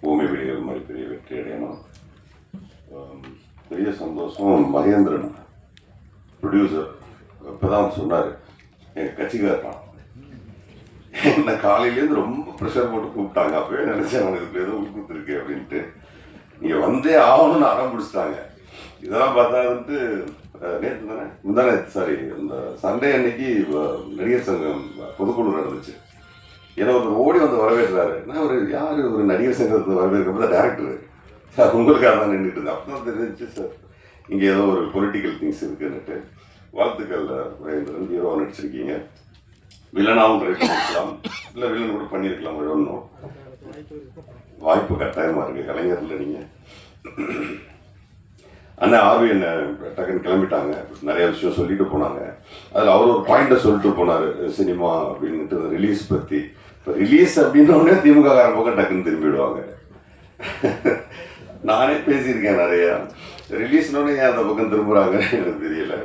பூமி விடியல் மாதிரி பெரிய வெற்றி அடையணும். பெரிய சந்தோஷம். மகேந்திரன் ப்ரொடியூசர் இப்போ தான் சொன்னார், எங்கள் கட்சிக்காரன் என்ன காலையிலேருந்து ரொம்ப ப்ரெஷர் போட்டு கூப்பிட்டாங்க. அப்போவே நினச்சேன் அவனுக்கு ஏதோ கொடுத்துருக்கு அப்படின்ட்டு. நீங்கள் வந்தே ஆகணும்னு அடம் பிடிச்சிட்டாங்க. இதெல்லாம் பார்த்தாதுன்ட்டு நேற்று தானே முந்தானேற்று சாரி இந்த சண்டே அன்னைக்கு நடிகர் சங்கம் பொதுக்குழு நடந்துச்சு. ஏன்னா ஒரு ஓடி வந்து வரவேற்றாரு. நான் ஒரு யார் ஒரு நடிகர் சங்கத்தை வரவேற்கிறப்ப தான் டேரக்டர் சார் உங்களுக்காக தான் நின்றுட்டு இருந்தேன். அப்போ தான் தெரிஞ்சிச்சு சார் இங்கே ஏதோ ஒரு பொலிட்டிக்கல் திங்ஸ் இருக்குன்னுட்டு. வாழ்த்துக்கள் மகேந்திரன், ஹீரோவாக நடிச்சிருக்கீங்க. வில்லனாகவும் ட்ரை பண்ணிருக்கலாம், இல்லை வில்லன் கூட பண்ணியிருக்கலாம். ஒன்றும் வாய்ப்பு கட்டாயமாக இருக்குது. கலைஞரில் நீங்கள் அண்ணன் ஆர்வி என்ன டக்குன்னு கிளம்பிட்டாங்க. நிறைய விஷயம் சொல்லிட்டு போனாங்க. அதில் அவர் ஒரு பாயிண்ட்டை சொல்லிட்டு போனார் சினிமா அப்படின்ட்டு ரிலீஸ் பற்றி. இப்போ ரிலீஸ் அப்படின்னோடனே திமுக காரன் பக்கம் டக்குன்னு திரும்பிடுவாங்க. நானே பேசியிருக்கேன் நிறையா. ரிலீஸ்னோடனே ஏன் அந்த பக்கம் திரும்புகிறாங்கன்னு எனக்கு தெரியல.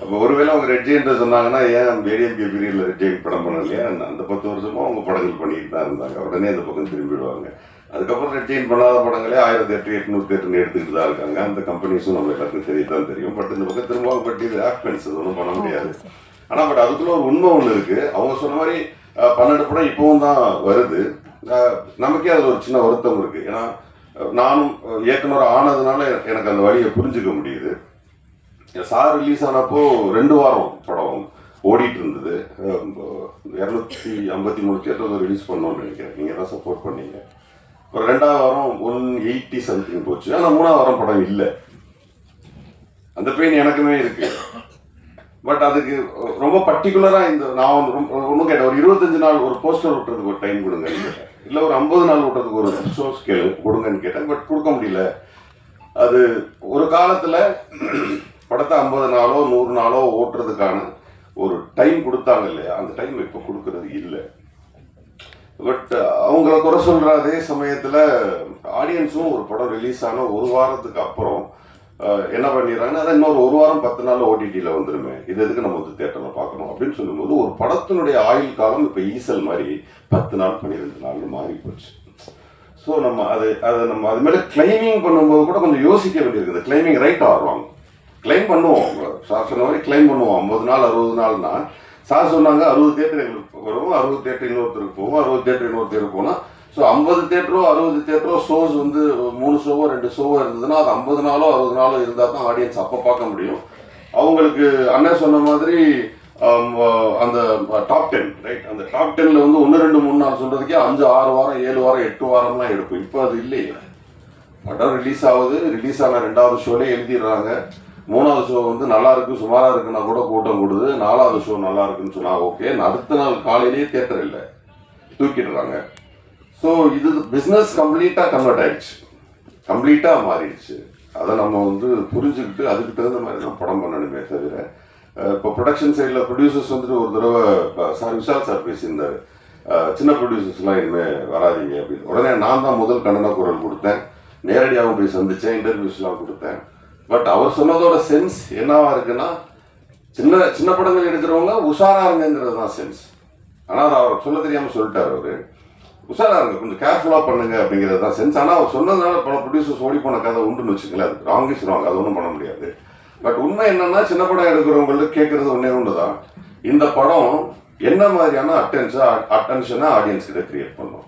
அப்போ ஒருவேளை அவங்க ரெட் ஜெயின்ட்டு சொன்னாங்கன்னா ஏன் ஏடிஎம்கே பீரியடில் ரெட் ஜெயின் படம் பண்ணலையா? அந்த 10 வருஷமும் அவங்க படங்கள் பண்ணிட்டு தான் இருந்தாங்க. உடனே அந்த பக்கம் திரும்பிடுவாங்க. அதுக்கப்புறம் ரெட் ஜெயின் பண்ணாத படங்களே 1008, 808 எடுத்துக்கிட்டு தான் இருக்காங்க. அந்த கம்பெனிஸும் நம்ம எல்லாத்துக்கும் தெரியத்தான் தெரியும். பட் இந்த பக்கம் திரும்பவும் பட் இது ஆக்மெண்ட்ஸ் அது ஒன்றும் பண்ண முடியாது. ஆனால் பட் அதுக்குள்ளே ஒரு உண்மை ஒன்று இருக்குது. அவங்க சொன்ன மாதிரி 12 படம் இப்போவும் தான் வருது. நமக்கே அதில் ஒரு சின்ன வருத்தம் இருக்குது. ஏன்னா நானும் இயக்குனர் ஆனதுனால எனக்கு அந்த வழியை புரிஞ்சுக்க முடியுது. சார் ரிலீஸ் ஆனப்போ 2 வாரம் படம் ஓடிட்டு இருந்தது. 253 தியேட்டர் ரிலீஸ் பண்ணோன்னு நினைக்கிறேன். நீங்கள் தான் சப்போர்ட் பண்ணீங்க. ஒரு 2ஆவது வாரம் 180 சம்திங் போச்சு. ஆனால் 3ஆவது வாரம் படம் இல்லை. அந்த பெயின் எனக்குமே இருக்கு. பட் அதுக்கு ரொம்ப பர்டிகுலராக இந்த நான் ஒன்றும் கேட்டேன், ஒரு 25 நாள் ஒரு போஸ்டர் விட்டுறதுக்கு ஒரு டைம் கொடுங்கன்னு கேட்டேன். இல்லை ஒரு 50 நாள் விட்டுறதுக்கு ஒரு ஷோஸ் கொடுங்கன்னு கேட்டேன். பட் கொடுக்க முடியல. அது ஒரு காலத்தில் படத்தை 50 நாளோ 100 நாளோ ஓட்டுறதுக்கான ஒரு டைம் கொடுத்தாங்க இல்லையா? அந்த டைம் இப்போ கொடுக்கறது இல்லை. பட் அவங்கள குறை சொல்கிற அதே சமயத்தில் ஆடியன்ஸும் ஒரு படம் ரிலீஸ் ஆன ஒரு வாரத்துக்கு அப்புறம் என்ன பண்ணிடுறாங்கன்னா, அதை இன்னொரு 1 வாரம் 10 நாள் ஓடிடியில் வந்துருமே, இது எதுக்கு நம்ம வந்து தேட்டரில் பார்க்கணும் அப்படின்னு சொல்லும்போது ஒரு படத்தினுடைய ஆயுள் காலம் இப்போ ஈசல் மாதிரி 10 நாள் 12 நாள்னு மாறி போச்சு. ஸோ நம்ம நம்ம அது மேலே கிளைமிங் பண்ணும்போது கூட கொஞ்சம் யோசிக்க வேண்டியிருக்குது. கிளைமிங் ரைட் ஆடுவாங்க, கிளைம் பண்ணுவோம். சார் சொன்ன மாதிரி கிளைம் பண்ணுவோம். 50 நாள் 60 நாள்னா சார் சொன்னாங்க 60 தேட்டர் எங்களுக்கு வரும், 60 தேட்டர் இன்னொருத்தருக்கு போகும், 60 தேட்டர் இன்னொருத்தருக்கு போனால் ஸோ 50 தேட்டரோ 60 தேட்டரோ ஷோஸ் வந்து 3 ஷோவோ 2 ஷோவோ இருந்ததுன்னா அது 50 நாளோ 60 நாளோ இருந்தால் தான் ஆடியன்ஸ் அப்போ பார்க்க முடியும். அவங்களுக்கு அண்ணன் சொன்ன மாதிரி அந்த டாப் 10 ரைட், அந்த டாப் 10ல் வந்து 1 2 3 4 சொல்கிறதுக்கே 5 6 வாரம் 7 வாரம் 8 வாரம்லாம் எடுக்கும். இப்போ அது இல்லையே. படம் ரிலீஸ் ஆகுது, ரிலீஸ் ஆன 2வது ஷோலே எழுதிடுறாங்க. 3வது ஷோ வந்து நல்லா இருக்கு சுமாராக இருக்குன்னா கூட கூட்டம் கொடுது. 4வது ஷோ நல்லா இருக்குன்னு சொன்னால் ஓகே, அடுத்த நாள் காலையிலேயே தியேட்டர் இல்லை, தூக்கிடுறாங்க. ஸோ இது பிஸ்னஸ் கம்ப்ளீட்டாக கன்வெர்ட் ஆயிடுச்சு, கம்ப்ளீட்டாக மாறிடுச்சு. அதை நம்ம வந்து புரிஞ்சுக்கிட்டு அதுக்கு தகுந்த மாதிரி நம்ம படம் பண்ணணுமே தவிர இப்போ ப்ரொடக்ஷன் சைடில் ப்ரொடியூசர்ஸ் வந்துட்டு ஒரு தடவை சார் விஷால் சார் பேசியிருந்தார், சின்ன ப்ரொடியூசர்ஸ்லாம் இனிமேல் வராதிங்க அப்படின்னு. உடனே நான் தான் முதல் கண்டன குரல் கொடுத்தேன், நேரடியாகவும் போய் சந்தித்தேன், இன்டர்வியூஸ்லாம் கொடுத்தேன். பட் அவர் சொன்னதோட சென்ஸ் என்னவா இருக்குன்னா, சின்ன சின்ன படங்கள் எடுக்கிறவங்க உஷாராக இருங்கிறது தான் சென்ஸ். ஆனால் அதை அவர் சொல்ல தெரியாமல் சொல்லிட்டார். அவர் உஷாராக இருங்க, கொஞ்சம் கேர்ஃபுல்லாக பண்ணுங்க அப்படிங்கிறது தான் சென்ஸ். ஆனால் அவர் சொன்னதுனால பல ப்ரொடியூசர்ஸ் ஓடி போன கதை உண்டுன்னு வச்சுக்கல, அது ராங் இஸ் ராங், அது ஒன்றும் பண்ண முடியாது. பட் உண்மை என்னன்னா, சின்ன படம் எடுக்கிறவங்களுக்கு கேட்கறது ஒன்றே ஒன்று தான், இந்த படம் என்ன மாதிரியான அட்டென்ஷனை ஆடியன்ஸ் கிட்ட கிரியேட் பண்ணும்.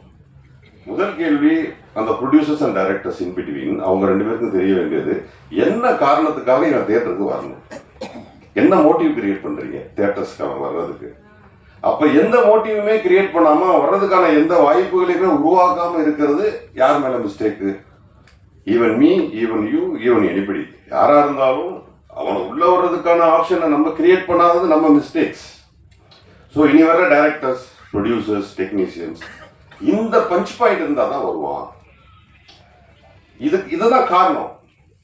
முதல் கேள்வி அந்த producers and directors in between அவங்க 2 பேருக்கும் தெரிய வேண்டியது, என்ன காரணத்துக்காக எங்கள் தியேட்டருக்கு வரணும், என்ன மோட்டிவ் கிரியேட் பண்ணுறீங்க தியேட்டர்ஸ்க்கான வர்றதுக்கு. அப்போ எந்த மோட்டிவுமே கிரியேட் பண்ணாமல் வர்றதுக்கான எந்த வாய்ப்புகளையுமே உருவாக்காமல் இருக்கிறது யார் மேலே mistake? Even me, even you, even anybody, யாராக இருந்தாலும் அவனை உள்ளே வர்றதுக்கான ஆப்ஷனை நம்ம கிரியேட் பண்ணாதது நம்ம மிஸ்டேக்ஸ். ஸோ இனி வர டைரக்டர்ஸ், ப்ரொடியூசர்ஸ், டெக்னீஷியன்ஸ் இந்த பஞ்ச் பாயிண்ட் இருந்தால் தான் வருவான். இதுதான் காரணம்.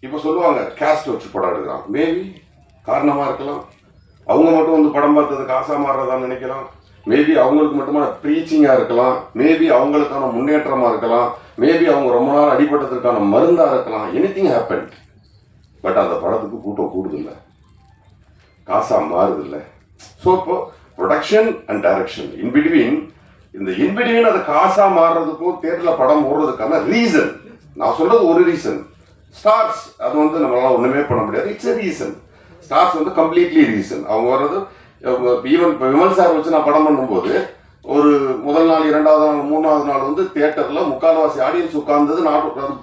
இப்போ சொல்லுவாங்க கேஸ்ட் வச்சு படம் எடுக்கிறான், மேபி காரணமாக இருக்கலாம். அவங்க மட்டும் வந்து படம் பார்த்ததுக்கு ஆசா மாறுறதான்னு நினைக்கலாம். மேபி அவங்களுக்கு மட்டுமான ப்ரீச்சிங்காக இருக்கலாம், மேபி அவங்களுக்கான முன்னேற்றமாக இருக்கலாம், மேபி அவங்க ரொம்ப நாள் அடிபட்டதுக்கான மருந்தாக இருக்கலாம். Anything happen. பட் அந்த படத்துக்கு கூட்டம் கூடுதில்லை, காசாக மாறுதில்லை. ஸோ இப்போ production and direction in between இந்த இன்பிட்வீன் அது காசா மாறுறதுக்கும் தியேட்டர்ல படம் ஓடுறதுக்கான ரீசன், நான் சொல்றது ஒரு ரீசன். ஸ்டார்ஸ் அது வந்து நம்மளால ஒண்ணுமே பண்ண முடியாது, இட்ஸ் எ ரீசன். ஸ்டார்ஸ் வந்து கம்ப்ளீட்லி ரீசன். அவங்க வர்றது ஈவன் இப்போ விமல் சார் வச்சு நான் படம் பண்ணும்போது ஒரு முதல் நாள், இரண்டாவது நாள், மூணாவது நாள் வந்து தியேட்டர்ல முக்கால்வாசி ஆடியன்ஸ் உட்கார்ந்தது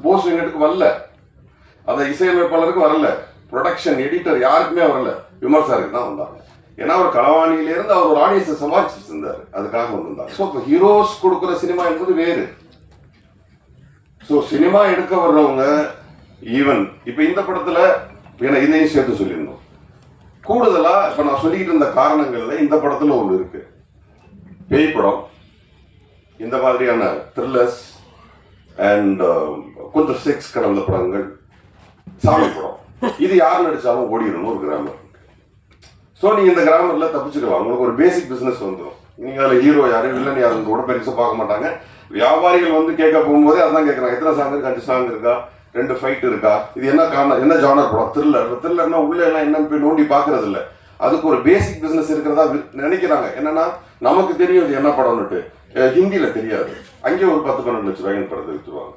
போஸ் வெங்கட்டுக்கு வரல, அதை இசையமைப்பாளருக்கு வரல, ப்ரொடக்ஷன் எடிட்டர் யாருக்குமே வரல, விமல் சாருக்கு தான் வந்தாங்க. ஏன்னா அவர் களவாணியிலேருந்து அவர் ஒரு ஆடியன்ஸை சமாளிச்சுட்டு இருந்தார், அதுக்காக வந்திருந்தார். ஸோ இப்போ ஹீரோஸ் கொடுக்குற சினிமா என்பது வேறு. ஸோ சினிமா எடுக்க வர்றவங்க ஈவன் இப்போ இந்த படத்துல இதையும் சேர்த்து சொல்லியிருந்தோம். கூடுதலா இப்ப நான் சொல்லிக்கிட்டு இருந்த காரணங்கள்ல இந்த படத்துல ஒண்ணு இருக்கு. பேய் படம், இந்த மாதிரியான த்ரில்லர்ஸ் அண்ட் கொஞ்சம் செக்ஸ் கடந்த படங்கள், சாமி படம், இது யார் நடிச்சாலும் ஓடிடணும் ஒரு கிராமர். ஸோ நீங்க இந்த கிராமர்ல தப்பிச்சுக்கலாம், உங்களுக்கு ஒரு பேசிக் பிசினஸ் வந்துடும். நீங்க அதுல ஹீரோ யாரு வில்லன் யாருன்னு கூட பெருசா பார்க்க மாட்டாங்க. வியாபாரிகள் வந்து கேட்க போகும்போதே அதான் கேட்கறாங்க, எத்தனை சாங் இருக்கு, 5 சாங் இருக்கா, 2 ஃபைட் இருக்கா, இது என்ன காரணம், என்ன ஜானர் படம், த்ரில்லர்னா உள்ள எல்லாம் என்னன்னு போய் நோண்டி பாக்குறது இல்லை. அதுக்கு ஒரு பேசிக் பிசினஸ் இருக்கிறதா நினைக்கிறாங்க. என்னன்னா நமக்கு தெரியும் இது என்ன படம்னுட்டு, ஹிந்தியில தெரியாது, அங்கே ஒரு 10-12 லட்சம் ரூபாய்க்கு படத்தை வித்துருவாங்க.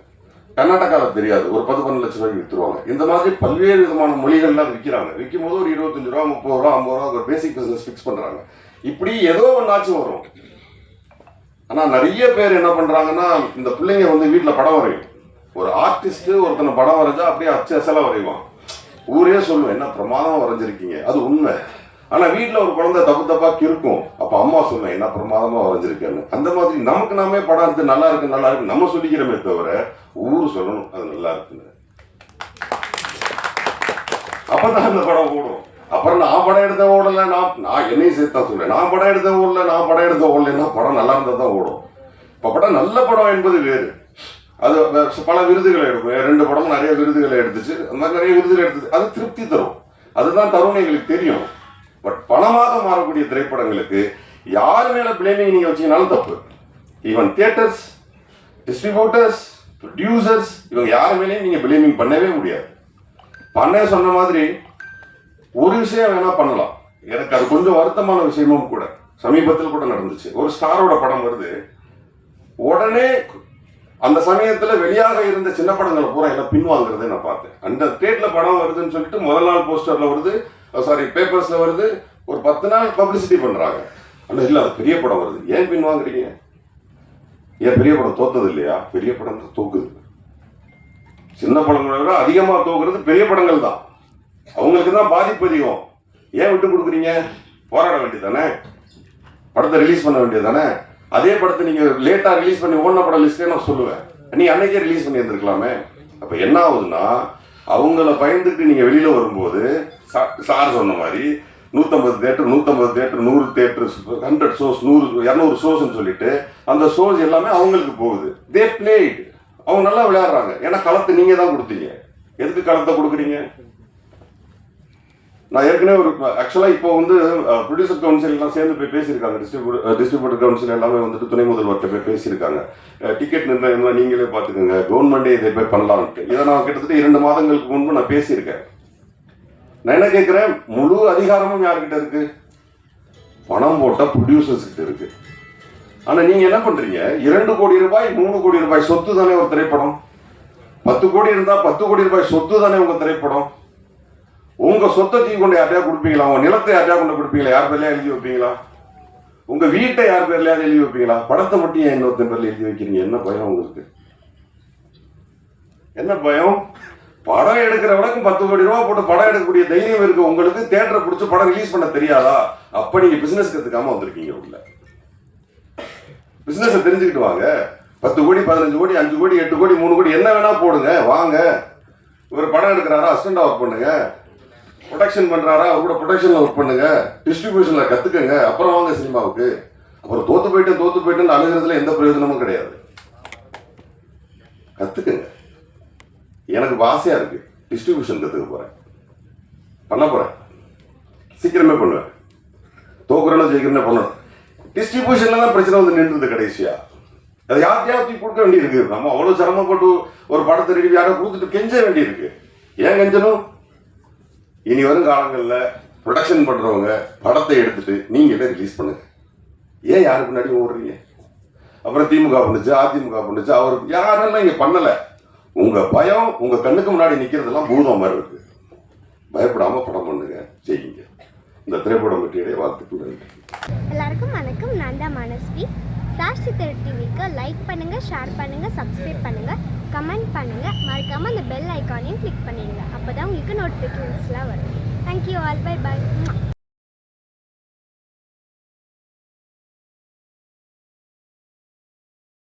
கர்நாடகாவில் தெரியாது, ஒரு 10-12 லட்சம் ரூபாய்க்கு வித்துருவாங்க. இந்த மாதிரி பல்வேறு விதமான மொழிகள்லாம் விற்கிறாங்க. விற்கும் போது ஒரு 25 ரூபா, 30 ரூபா, 50 ரூபா ஒரு பேசிக் பிசினஸ் ஃபிக்ஸ் பண்றாங்க. இப்படி ஏதோ ஒன்னாச்சும் வரும். ஆனா நிறைய பேர் என்ன பண்றாங்கன்னா, இந்த பிள்ளைங்க வந்து வீட்டுல படம் வரையும். ஒரு ஆர்டிஸ்ட் ஒருத்தனை படம் வரைஞ்சா அப்படியே அச்சசலா வரைவான், ஊரே சொல்லுவேன் என்ன பிரமாதமா வரைஞ்சிருக்கீங்க, அது உண்மை. ஆனா வீட்டுல ஒரு குழந்தை தப்பா கிறுக்கும், அப்ப அம்மா சொல்லுவேன் என்ன பிரமாதமா வரைஞ்சிருக்கேன்னு. அந்த மாதிரி நமக்கு நாமே படம் எடுத்து நல்லா இருக்கு நம்ம சொல்லிக்கிறோமே தவிர ஊர் சொல்லணும் அது நல்லா இருக்குன்னு. அப்பதான் அந்த படம் ஓடும். அப்புறம் நான் படம் எடுத்த ஓடல, நான் என்னையும் சேர்த்து தான் சொல்றேன், நான் படம் எடுத்த ஓடலன்னா படம் நல்லா இருந்தா தான் ஓடும். இப்ப படம் நல்ல படம் என்பது வேறு. அது பல விருதுகளை எடுக்கும், 2 படமும் நிறைய விருதுகளை எடுத்துச்சு, அந்த மாதிரி நிறைய விருதுகளை எடுத்துச்சு, அது திருப்தி தரும், அதுதான் தரும்னு எங்களுக்கு தெரியும். பட் பணமாக மாறக்கூடிய திரைப்படங்களுக்கு யார் மேல பிளேமிங் நீங்க வச்சீங்கனாலும் தப்பு. ஈவன் தியேட்டர்ஸ், டிஸ்ட்ரிபியூட்டர்ஸ், ப்ரொடியூசர்ஸ், இவங்க யார் மேலேயும் நீங்க பிளேமிங் பண்ணவே முடியாது. பண்ண சொன்ன மாதிரி ஒரு விஷயம் வேணா பண்ணலாம், எனக்கு அது கொஞ்சம் வருத்தமான விஷயமும் கூட சமீபத்தில் கூட நடந்துச்சு. ஒரு ஸ்டாரோட படம் வருது, உடனே அந்த சமயத்துல வெளியாக இருந்த சின்ன படங்களை பூரா எல்லாம் பின்வாங்கிறத நான் பார்த்தேன். அந்த தேட்ல படம் வருதுன்னு சொல்லிட்டு முதல் நாள் போஸ்டர்ல வருது, பேப்பர்ஸ்ல வருது, ஒரு 10 நாள் பப்ளிசிட்டி பண்றாங்க. ஆனா இல்ல அது பெரிய படம் வருது, ஏன் பின்வாங்குறீங்க? ஏன் பெரிய படம் தோத்தது இல்லையா? பெரிய படம் தோக்குது. சின்ன படங்களை விட அதிகமா தோக்குறது பெரிய படங்கள் தான், அவங்களுக்கு தான் பாதிப்பு அதிகம். ஏன் விட்டு கொடுக்குறீங்க? போராட வேண்டியதானே, படத்தை ரிலீஸ் பண்ண வேண்டியதானே. அதே படத்தை நீங்க லேட்டா ரிலீஸ் பண்ணி ஓடின படம் லிஸ்டே நான் சொல்லுவேன், நீ அன்னைக்கே ரிலீஸ் பண்ணி இருந்திருக்கலாமே. அப்ப என்ன ஆகுதுன்னா, அவங்கள பயந்துட்டு நீங்க வெளியில வரும்போது சார் சொன்ன மாதிரி 150 தேட்டர் 100 தேட்டர் 100 ஷோஸ் 200 ஷோஸ்ன்னு சொல்லிட்டு அந்த ஷோஸ் எல்லாமே அவங்களுக்கு போகுது. தே பிளேட், அவங்க நல்லா விளையாடுறாங்க. ஏன்னா களத்தை நீங்க தான் கொடுத்தீங்க, எதுக்கு களத்தை கொடுக்குறீங்க? நான் ஏற்கனவே ஒரு ஆக்சுவலா இப்போ வந்து ப்ரொடியூசர் கவுன்சில் எல்லாம் சேர்ந்து போய் பேசியிருக்காங்க, டிஸ்ட்ரிபியூட்டர் கவுன்சில் எல்லாமே வந்துட்டு துணை முதல்வர்கிட்ட போய் பேசியிருக்காங்க. டிக்கெட் நிர்ணயம்லாம் நீங்களே பார்த்துக்கோங்க, கவர்மெண்டே இதை போய் பண்ணலாம்ட்டு. இதை நான் கிட்டத்தட்ட 2 மாதங்களுக்கு முன்பு நான் பேசியிருக்கேன். நான் என்ன கேட்கிறேன், முழு அதிகாரமும் யார்கிட்ட இருக்கு? பணம் போட்ட ப்ரொடியூசர்ஸ் கிட்ட இருக்கு. ஆனா நீங்க என்ன பண்றீங்க, 2 கோடி ரூபாய் 3 கோடி ரூபாய் சொத்து தானே ஒரு திரைப்படம். 10 கோடி இருந்தா 10 கோடி ரூபாய் சொத்து தானே உங்க திரைப்படம். உங்க சொத்தை தூக்கி கொண்டு யார்ட்டையா கொடுப்பீங்களா? உங்க நிலத்தை யார்ட்டையா கொண்டு கொடுப்பீங்களா? யார் பேர்லயா எழுதி வைப்பீங்களா? உங்க வீட்டை யார் பேர்லயாவது எழுதி வைப்பீங்களா? படத்தை மட்டும் ஏன் இன்னொருத்தன் பேர்ல எழுதி வைக்கிறீங்க? என்ன பயம் உங்களுக்கு? என்ன பயம்? படம் எடுக்கிறவனுக்கு 10 கோடி ரூபாய் போட்டு படம் எடுக்கக்கூடிய தைரியம் இருக்கு உங்களுக்கு. தியேட்டரை பிடிச்சி படம் ரிலீஸ் பண்ண தெரியாதா? அப்ப நீங்க பிசினஸ் கத்துக்காம வந்திருக்கீங்க உள்ள. பிசினஸ் தெரிஞ்சுக்கிட்டு வாங்க. 10 கோடி 15 கோடி 5 கோடி 8 கோடி 3 கோடி என்ன வேணா போடுங்க, வாங்க. இவர் படம் எடுக்கிறாரா, அசிஸ்டண்டா ஒர்க் பண்ணுங்க. ப்ரொடக்ஷன் பண்றாரா, அவர் கூட ப்ரொடக்ஷன்ல ஒர்க் பண்ணுங்க. டிஸ்ட்ரிபியூஷன்ல கத்துக்கங்க, அப்புறம் வாங்க சினிமாவுக்கு. அப்புறம் தோத்து போயிட்டு அழுகிறதுல எந்த பிரயோஜனமும் கிடையாது. கத்துக்கங்க. எனக்கு ஆசையா இருக்கு, டிஸ்ட்ரிபியூஷன் கத்துக்க போறேன், பண்ண போறேன், சீக்கிரமே பண்ணுவேன். தோக்குறேன்னு ஜெயிக்கிறேன்னு பண்ணணும். டிஸ்ட்ரிபியூஷன்ல தான் பிரச்சனை வந்து நின்றுது கடைசியா. அதை யார்த்தையாவது கொடுக்க வேண்டியிருக்கு. நம்ம அவ்வளவு சிரமப்பட்டு ஒரு படத்தை ரெடி யாரை கொடுத்துட்டு கெஞ்ச வேண்டியிருக்கு. ஏன் கெஞ்சணும்? இனி வரும் காலங்களில் ப்ரொடக்ஷன் பண்றவங்க படத்தை எடுத்துட்டு நீங்களே ரிலீஸ் பண்ணுங்க. ஏன் யாருக்கு முன்னாடி ஓடுறீங்க? அப்புறம் திமுக பண்ணுச்சு, அதிமுக பண்ணுச்சு. அவர் யாரெல்லாம் இங்கே பண்ணலை. உங்கள் பயம் உங்கள் கண்ணுக்கு முன்னாடி நிற்கிறதெல்லாம் பூதம் மாதிரி இருக்கு. பயப்படாமல் படம் பண்ணுங்க, செய்யுங்க. இந்த திரைப்படம் பற்றிய வாழ்த்துக்கள். எல்லாருக்கும் வணக்கம். நான் தான் மனஸ்வி. சாஷ்டி தெரு டிவிக்கு லைக் பண்ணுங்கள், ஷேர் பண்ணுங்கள், சப்ஸ்கிரைப் பண்ணுங்கள், கமெண்ட் பண்ணுங்கள். மறக்காமல் அந்த பெல் ஐக்கானையும் கிளிக் பண்ணிடுங்க. அப்போ தான் உங்களுக்கு நோட்டிஃபிகேஷன்ஸ்லாம் வரும். Thank you all. Bye bye.